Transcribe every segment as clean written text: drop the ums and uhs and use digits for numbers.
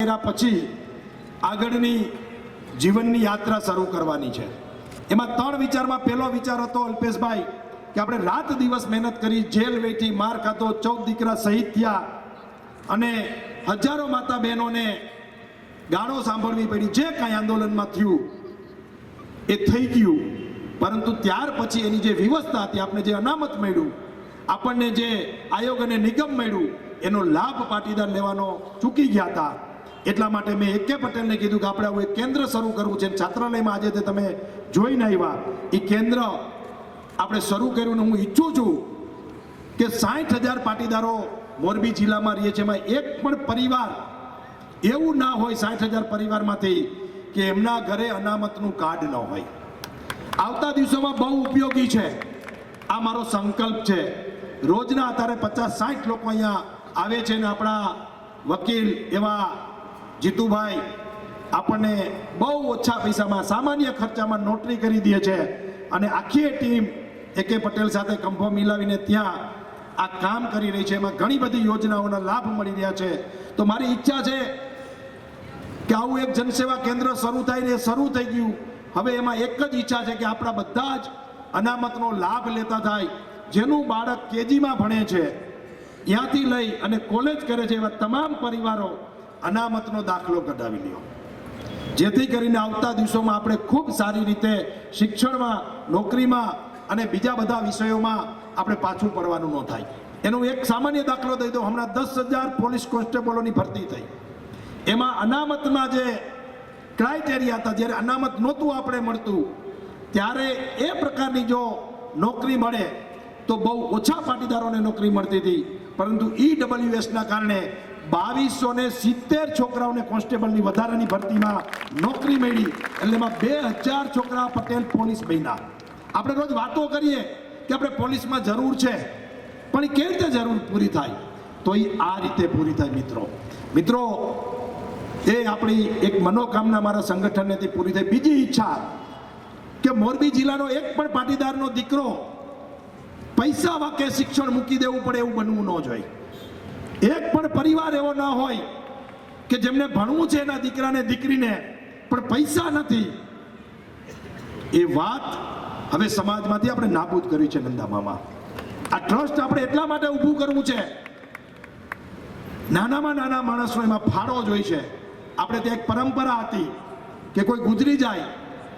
પછી આગળની જીવનની યાત્રા શરૂ કરવાની છે। એમાં ત્રણ વિચારમાં પહેલો વિચાર હતો અલ્પેશભાઈ કે આપણે રાત દિવસ મહેનત કરી, જેલ વેઠી, માર ખાતો, 14 દીકરા શહીદ થયા અને હજારો માતા બહેનોને ગાળો સાંભળવી પડી। જે કાંઈ આંદોલનમાં થયું એ થઈ ગયું, પરંતુ ત્યાર પછી એની જે વ્યવસ્થા હતી, આપણે જે અનામત મળ્યું, આપણને જે આયોગ અને નિગમ મળ્યું, એનો લાભ પાટીદાર લેવાનો ચૂકી ગયા હતા। એટલા માટે મેં AK પટેલને કીધું કે આપણે આવું એક કેન્દ્ર શરૂ કરવું છે। છાત્રાલયમાં આજે તે તમે જોઈને આવ્યા એ કેન્દ્ર આપણે શરૂ કર્યું ને હું ઈચ્છું છું કે 60,000 પાટીદારો મોરબી જિલ્લામાં રહીએ છે, એમાં એક પણ પરિવાર એવું ના હોય 60,000 પરિવારમાંથી કે એમના ઘરે અનામતનું કાર્ડ ન હોય। આવતા દિવસોમાં બહુ ઉપયોગી છે, આ મારો સંકલ્પ છે। રોજના અત્યારે 50-60 લોકો અહીંયા આવે છે ને આપણા વકીલ એવા જીતુભાઈ આપણને બહુ ઓછા પૈસામાં, સામાન્ય ખર્ચામાં નોટરી કરી દે છે અને આખી ટીમ AK પટેલ સાથે કંભો મિલાવીને ત્યાં આ કામ કરી રહી છે। એમાં ઘણી બધી યોજનાઓના લાભ મળી રહ્યા છે। તો મારી ઈચ્છા છે કે આવું એક જનસેવા કેન્દ્ર શરૂ થાય ને, એ શરૂ થઈ ગયું। હવે એમાં એક જ ઈચ્છા છે કે આપણા બધા જ અનામતનો લાભ લેતા થાય। જેનું બાળક KGમાં ભણે છે, ત્યાંથી લઈ અને કોલેજ કરે છે, એવા તમામ પરિવારો અનામતનો દાખલો કઢાવી લ્યો, જેથી કરીને આવતા દિવસોમાં આપણે ખૂબ સારી રીતે શિક્ષણમાં, નોકરીમાં અને બીજા બધા વિષયોમાં આપણે પાછું પડવાનું ન થાય। એનો એક સામાન્ય દાખલો દઈ દો, હમણાં 10,000 પોલીસ કોન્સ્ટેબલોની ભરતી થઈ। એમાં અનામતના જે ક્રાઇટેરિયા હતા, જ્યારે અનામત નહોતું આપણે મળતું ત્યારે એ પ્રકારની જો નોકરી મળે તો બહુ ઓછા પાટીદારોને નોકરી મળતી હતી, પરંતુ EWSના કારણે 2270 છોકરાઓને કોન્સ્ટેબલની વધારાની ભરતીમાં નોકરી મળી। એટલે એમાં 2000 છોકરા પટેલ પોલીસ બન્યા। આપણે રોજ વાતો કરીએ કે આપણે પોલીસમાં જરૂર છે, પણ એ કેવી રીતે જરૂર પૂરી થાય? તો એ આ રીતે પૂરી થાય। મિત્રો એ આપણી એક મનોકામના મારા સંગઠનનેથી પૂરી થઈ। બીજી ઈચ્છા કે મોરબી જિલ્લાનો એક પણ પાટીદારનો દીકરો પૈસા વાકે શિક્ષણ મૂકી દેવું પડે એવું બનવું ન જોઈએ। એક પણ પરિવાર એવો ન હોય કે જેમને ભણવું છે એના દીકરાને દીકરીને પણ પૈસા નથી। એ વાત હવે સમાજમાંથી આપણે નાબૂદ કરી છે। નંદામામાં આ ટ્રસ્ટ આપણે એટલા માટે ઊભું કરવું છે, નાનામાં નાના માણસનો એમાં ફાળો જોઈ છે। આપણે ત્યાં એક પરંપરા હતી કે કોઈ ગુજરી જાય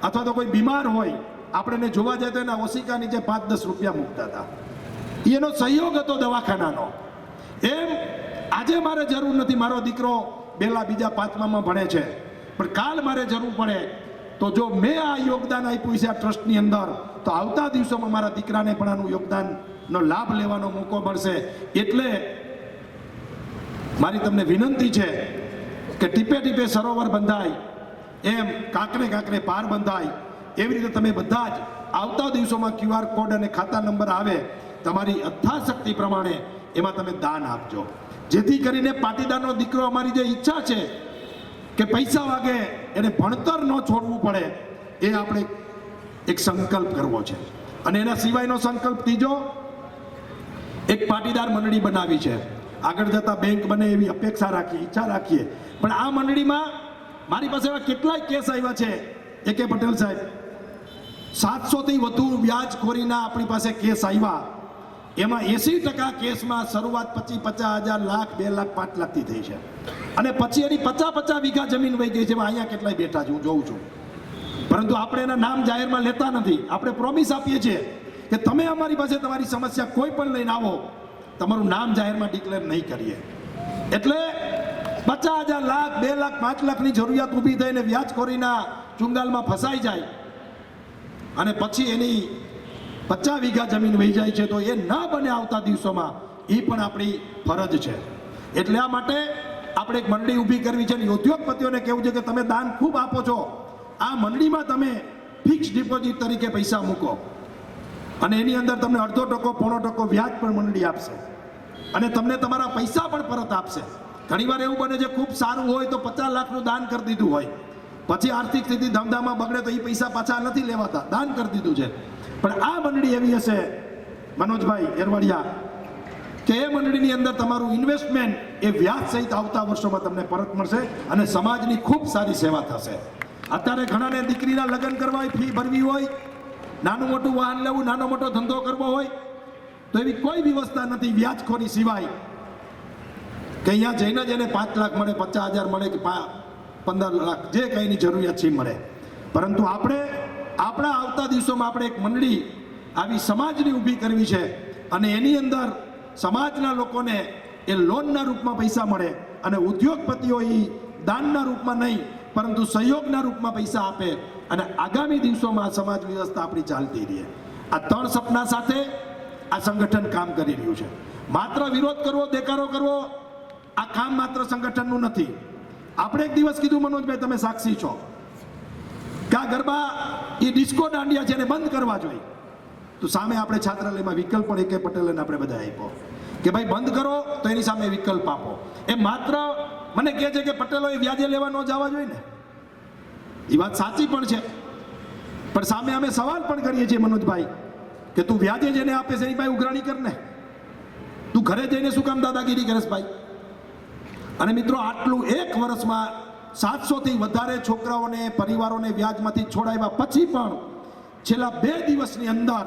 અથવા તો કોઈ બીમાર હોય, આપણે જોવા જાય તો એના ઓશિકા નીચે 5-10 રૂપિયા મૂકતા હતા। એનો સહયોગ હતો દવાખાનાનો। એમ આજે મારે જરૂર નથી, મારો દીકરો પહેલા બીજા 5મામાં ભણે છે, પણ કાલ મારે જરૂર પડે તો જો મેં આ યોગદાન આપ્યું છે આ ટ્રસ્ટની અંદર, તો આવતા દિવસોમાં મારા દીકરાને પણ આનું યોગદાનનો લાભ લેવાનો મોકો મળશે। એટલે મારી તમને વિનંતી છે કે ટીપે ટીપે સરોવર બંધાય, એમ કાંકરે કાંકરે પાર બંધાય। એવી રીતે તમે બધા જ આવતા દિવસોમાં QR કોડ અને ખાતા નંબર આવે, તમારી યથાશક્તિ પ્રમાણે એમાં તમે દાન આપજો, જેથી કરીને પાટીદારનો દીકરો, અમારી જે ઈચ્છા છે કે પૈસા વાગે એને ભણતર ન છોડવું પડે, એ આપણે એક સંકલ્પ કરવો છે। અને એના સિવાયનો સંકલ્પ ત્રીજો, એક પાટીદાર મંડળી બનાવી છે। આગળ જતા બેંક બને એવી અપેક્ષા રાખીએ, ઈચ્છા રાખીએ, પણ આ મંડળીમાં મારી પાસે એવા કેટલાય કેસ આવ્યા છે AK પટેલ સાહેબ, 700થી વધુ વ્યાજખોરીના આપણી પાસે કેસ આવ્યા। એમાં 80% કેસમાં શરૂઆત 25-50,000, લાખ, 2 લાખ, 5 લાખથી થઈ છે, અને પછી એની 50-50 વીઘા જમીન વહી ગઈ છે। અહીંયા કેટલાય બેઠા છે, હું જોઉં છું, પરંતુ આપણે એના નામ જાહેરમાં લેતા નથી। આપણે પ્રોમિસ આપીએ છીએ કે તમે અમારી પાસે તમારી સમસ્યા કોઈ પણ લઈને આવો, તમારું નામ જાહેરમાં ડિક્લેર નહીં કરીએ। એટલે 50,000, લાખ, 2 લાખ, 5 લાખની જરૂરિયાત ઊભી થઈને વ્યાજખોરીના ચુંગાલમાં ફસાઈ જાય અને પછી એની 50 વીઘા જમીન વહી જાય છે, તો એ ન બને આવતા દિવસોમાં, એ પણ આપણી ફરજ છે। એટલે આ માટે આપણે એક મંડળી ઊભી કરવી છે। ઉદ્યોગપતિઓને કહેવું છે કે તમે દાન ખૂબ આપો છો, આ મંડળીમાં તમે ફિક્સ ડિપોઝિટ તરીકે પૈસા મૂકો અને એની અંદર તમને 1/2%, 1/4% વ્યાજ પણ મંડળી આપશે અને તમને તમારા પૈસા પણ પરત આપશે। ઘણીવાર એવું બને છે ખૂબ સારું હોય તો 50 લાખનું દાન કરી દીધું હોય, પછી આર્થિક સ્થિતિ ધમધામાં બગડે તો એ પૈસા પાછા નથી લેવાતા, દાન કરી દીધું છે। પણ આ મંડળી એવી હશે, મનોજભાઈ એરવાડિયા, કે એ મંડળીની અંદર તમારું ઇન્વેસ્ટમેન્ટ એ વ્યાજ સહિત આવતા વર્ષોમાં તમને પરત મળશે અને સમાજની ખૂબ સારી સેવા થશે. અત્યારે ઘણાને દીકરીના લગ્ન કરવા હોય, ફી ભરવી હોય, નાનું મોટું વાહન લેવું, નાનો મોટો ધંધો કરવો હોય, તો એવી કોઈ વ્યવસ્થા નથી વ્યાજખોરી સિવાય કે અહીંયા જઈને જ એને 5 લાખ મળે, 50,000 મળે કે 15 લાખ, જે કંઈ એની જરૂરિયાત છે મળે. પરંતુ આપણે આપણા આવતા દિવસોમાં આપણે એક મંડળી આવી સમાજની ઊભી કરવી છે અને એની અંદર સમાજના લોકોને એ લોનના રૂપમાં પૈસા મળે અને ઉદ્યોગપતિઓ એ દાનના રૂપમાં નહીં પરંતુ સહયોગના રૂપમાં પૈસા આપે અને આગામી દિવસોમાં આ સમાજ વ્યવસ્થા આપણી ચાલતી રહે. આ 3 સપના સાથે આ સંગઠન કામ કરી રહ્યું છે. માત્ર વિરોધ કરવો, દેકારો કરવો, આ કામ માત્ર સંગઠનનું નથી. આપણે એક દિવસ કીધું, મનોજભાઈ તમે સાક્ષી છો, કે આ ગરબા એ ડિસ્કો દાંડિયા છે એને બંધ કરવા જોઈએ. તો સામે આપણે છાત્રાલયમાં વિકલ્પ પણ AK પટેલને આપણે બધા આપ્યો કે ભાઈ બંધ કરો, તો એની સામે વિકલ્પ આપો. એ માત્ર મને કહે છે કે પટેલોએ વ્યાજે લેવા ન જવા જોઈએ ને, એ વાત સાચી પણ છે, પણ સામે અમે સવાલ પણ કરીએ છીએ મનોજભાઈ કે તું વ્યાજે જેને આપે છે એની ભાઈ ઉઘરાણી કર ને, તું ઘરે જઈને શું કામ દાદાગીરી કરે ભાઈ? અને મિત્રો, આટલું એક વર્ષમાં 700થી વધારે છોકરાઓને, પરિવારોને વ્યાજમાંથી છોડાવ્યા પછી પણ છેલ્લા 2 દિવસની અંદર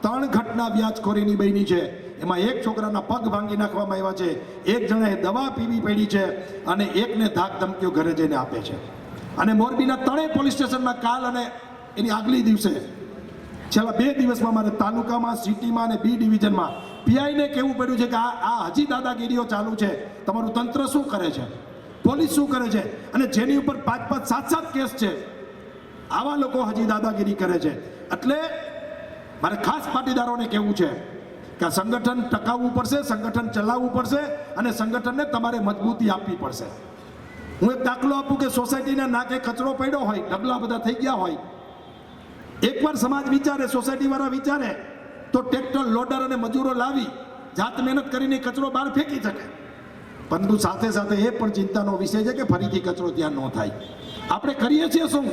3 ઘટના વ્યાજખોરીની બની છે. એમાં એક છોકરાના પગ ભાંગી નાખવામાં આવ્યા છે, એક જણાએ દવા પીવી પડી છે અને એકને ધાક ધમકીઓ ઘરે જઈને આપે છે. અને મોરબીના 3 પોલીસ સ્ટેશનમાં કાલ અને એની આગલી દિવસે છેલ્લા 2 દિવસમાં મારે તાલુકામાં, સિટીમાં અને B ડિવિઝનમાં PIને કહેવું પડ્યું છે કે આ હજી દાદાગીરીઓ ચાલુ છે, તમારું તંત્ર શું કરે છે, પોલીસ શું કરે છે? અને જેની ઉપર 5-5, 7-7 કેસ છે, આવા લોકો હજી દાદાગીરી કરે છે. એટલે મારે ખાસ પાટીદારોને કહેવું છે કે આ સંગઠન ટકાવવું પડશે, સંગઠન ચલાવવું પડશે અને સંગઠનને તમારે મજબૂતી આપવી પડશે. હું એક દાખલો આપું કે સોસાયટીના નાકે કચરો પડ્યો હોય, ઢગલા બધા થઈ ગયા હોય, એકવાર સમાજ વિચારે, સોસાયટીવાળા વિચારે તો ટ્રેક્ટર, લોડર અને મજૂરો લાવી જાત મહેનત કરીને કચરો બહાર ફેંકી શકે. પરંતુ સાથે સાથે એ પણ ચિંતાનો વિષય છે કે ફરીથી કચરો ત્યાં ન થાય. આપણે કરીએ છીએ શું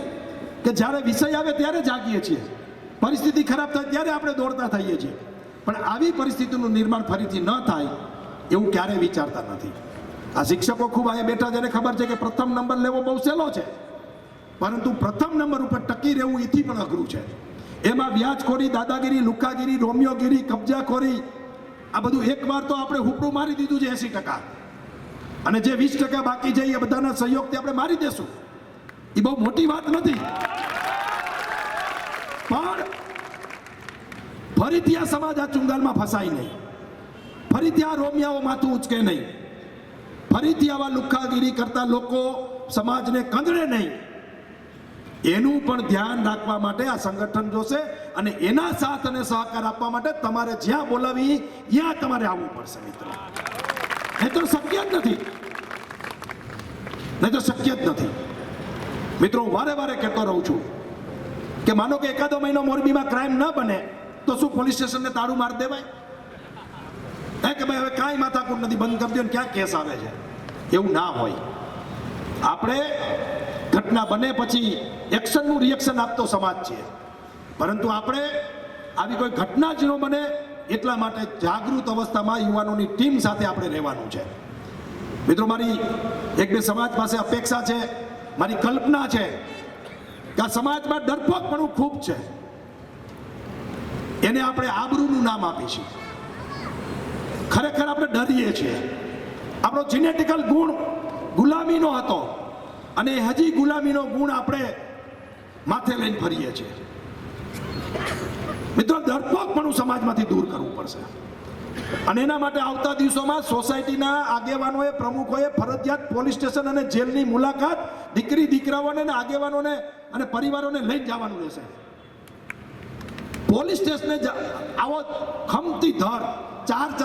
કે જ્યારે વિષય આવે ત્યારે જાગીએ છીએ, પરિસ્થિતિ ખરાબ થાય ત્યારે આપણે દોડતા થઈએ છીએ, પણ આવી પરિસ્થિતિનું નિર્માણ ફરીથી ન થાય એવું ક્યારેય વિચારતા નથી. આ શિક્ષકો ખૂબ અહીંયા બેઠા છે, એને ખબર છે કે પ્રથમ નંબર લેવો બહુ સહેલો છે, પરંતુ પ્રથમ નંબર ઉપર ટકી રહેવું એથી પણ અઘરું છે. એમાં વ્યાજખોરી, દાદાગીરી, લુખાગીરી, રોમિયોગીરી, કબજાખોરી, આ બધું એકવાર તો આપણે હુપડું મારી દીધું છે 80%, અને જે 20% બાકી છે એ બધાના સહયોગથી આપણે મારી દેશું. એ બહુ મોટી વાત નથી, પણ ફરીથી આ સમાજ આ ચુંગાલમાં ફસાય નહીં, ફરીથી આ રોમિયાઓ માથું ઉચકે નહીં, ફરીથી આવા લુખાગીરી કરતા લોકો સમાજને કંદડે નહીં. એનું પણ ધ્યાન રાખવા માટે આ સંગઠન જોશે અને એના સાથ અને સહકાર આપવા માટે તમારે જ્યાં બોલાવી ત્યાં તમારે આવવું પડશે મિત્રો. નહીં તો શક્ય જ નથી, નહીં તો શક્ય જ નથી. મિત્રો, હું વારે વારે કહેતો રહું છું કે માનો કે એકાદો મહિનો મોરબીમાં ક્રાઇમ ન બને તો શું પોલીસ સ્ટેશનને તાળું મારી દેવાય? કે ભાઈ હવે કાંઈ માથાકૂટ નથી, બંધ કરી દો ને ક્યાં કેસ આવે છે? એવું ના હોય. આપણે ઘટના બને પછી એક્શનનું રિએક્શન આપતો સમાજ છે, પરંતુ આપણે આવી કોઈ ઘટના જ ન બને એટલા માટે જાગૃત અવસ્થામાં યુવાનોની ટીમ સાથે આપણે રહેવાનું છે. મિત્રો, મારી 1-2 સમાજ પાસે અપેક્ષા છે, મારી કલ્પના છે કે આ સમાજમાં ડરપોકપણું ખૂબ છે, એને આપણે આબરૂનું નામ આપીશું. ખરેખર આપણે ડરીએ છીએ. આપણો જીનેટિકલ ગુણ ગુલામીનો હતો અને હજી ગુલામીનો ગુણ આપણે માથે લઈને ફરીએ છીએ. મિત્રો, ડરપોકપણું સમાજમાંથી દૂર કરવું પડશે અને એના માટે આવતા દિવસોમાં સોસાયટીના આગેવાનોએ, પ્રમુખોએ ફરજિયાત પોલીસ સ્ટેશન અને જેલની મુલાકાત દીકરી દીકરાઓને, આગેવાનોને અને પરિવારોને લઈને જવાનું રહેશે. પોલીસ સ્ટેશને આવો ખમતી ધર 4